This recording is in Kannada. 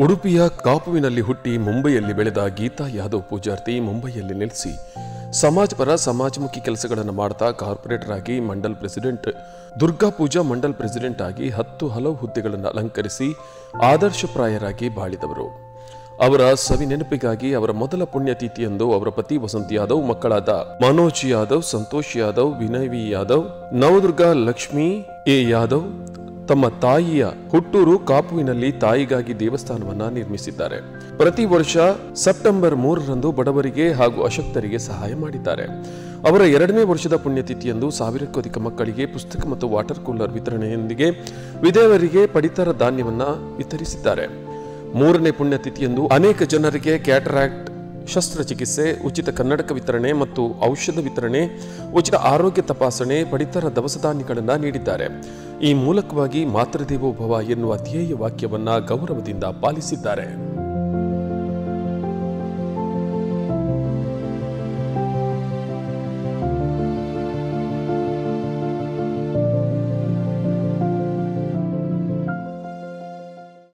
ಉಡುಪಿಯ ಕಾಪುವಿನಲ್ಲಿ ಹುಟ್ಟಿ ಮುಂಬೈಯಲ್ಲಿ ಬೆಳೆದ ಗೀತಾ ಯಾದವ್ ಪೂಜಾರ್ತಿ ಮುಂಬೈಯಲ್ಲಿ ನೆಲೆಸಿ ಸಮಾಜಪರ ಸಮಾಜಮುಖಿ ಕೆಲಸಗಳನ್ನು ಮಾಡ್ತಾ ಕಾರ್ಪೊರೇಟರ್ ಆಗಿ ಮಂಡಲ್ ಪ್ರೆಸಿಡೆಂಟ್, ದುರ್ಗಾ ಪೂಜಾ ಮಂಡಲ್ ಪ್ರೆಸಿಡೆಂಟ್ ಆಗಿ ಹಲವು ಹುದ್ದೆಗಳನ್ನು ಅಲಂಕರಿಸಿ ಆದರ್ಶಪ್ರಾಯರಾಗಿ ಬಾಳಿದವರು. ಅವರ ಸವಿ ನೆನಪಿಗಾಗಿ ಅವರ ಮೊದಲ ಪುಣ್ಯತಿಥಿಯಂದು ಅವರ ಪತಿ ವಸಂತ್ ಯಾದವ್, ಮಕ್ಕಳಾದ ಮನೋಜ್ ಯಾದವ್, ಸಂತೋಷ್ ಯಾದವ್, ವಿನಯ್ ವಿ ಯಾದವ್, ನವದುರ್ಗಾ ಲಕ್ಷ್ಮಿ ಎ ಯಾದವ್ ತಮ್ಮ ತಾಯಿಯ ಹುಟ್ಟೂರು ಕಾಪುವಿನಲ್ಲಿ ತಾಯಿಗಾಗಿ ದೇವಸ್ಥಾನವನ್ನ ನಿರ್ಮಿಸಿದ್ದಾರೆ. ಪ್ರತಿ ವರ್ಷ ಸೆಪ್ಟೆಂಬರ್ 3ರಂದು ಬಡವರಿಗೆ ಹಾಗೂ ಅಶಕ್ತರಿಗೆ ಸಹಾಯ ಮಾಡಿದ್ದಾರೆ. ಅವರ 2ನೇ ವರ್ಷದ ಪುಣ್ಯತಿಥಿಯಂದು 1000ಕ್ಕೂ ಅಧಿಕ ಮಕ್ಕಳಿಗೆ ಪುಸ್ತಕ ಮತ್ತು ವಾಟರ್ ಕೂಲರ್ ವಿತರಣೆಯೊಂದಿಗೆ ವಿಧವೆಯರಿಗೆ ಪಡಿತರ ಧಾನ್ಯವನ್ನ ವಿತರಿಸಿದ್ದಾರೆ. 3ನೇ ಪುಣ್ಯತಿಥಿಯಂದು ಅನೇಕ ಜನರಿಗೆ ಕ್ಯಾಟರಾಕ್ಟ್ ಶಸ್ತ್ರಚಿಕಿತ್ಸೆ, ಉಚಿತ ಕನ್ನಡಕ ವಿತರಣೆ ಮತ್ತು ಔಷಧ ವಿತರಣೆ, ಉಚಿತ ಆರೋಗ್ಯ ತಪಾಸಣೆ, ಪಡಿತರ ದವಸ ಧಾನ್ಯಗಳನ್ನು ನೀಡಿದ್ದಾರೆ. ಈ ಮೂಲಕವಾಗಿ ಮಾತೃದೇವೋಭವ ಎನ್ನುವ ಧ್ಯೇಯ ವಾಕ್ಯವನ್ನ ಗೌರವದಿಂದ ಪಾಲಿಸಿದ್ದಾರೆ.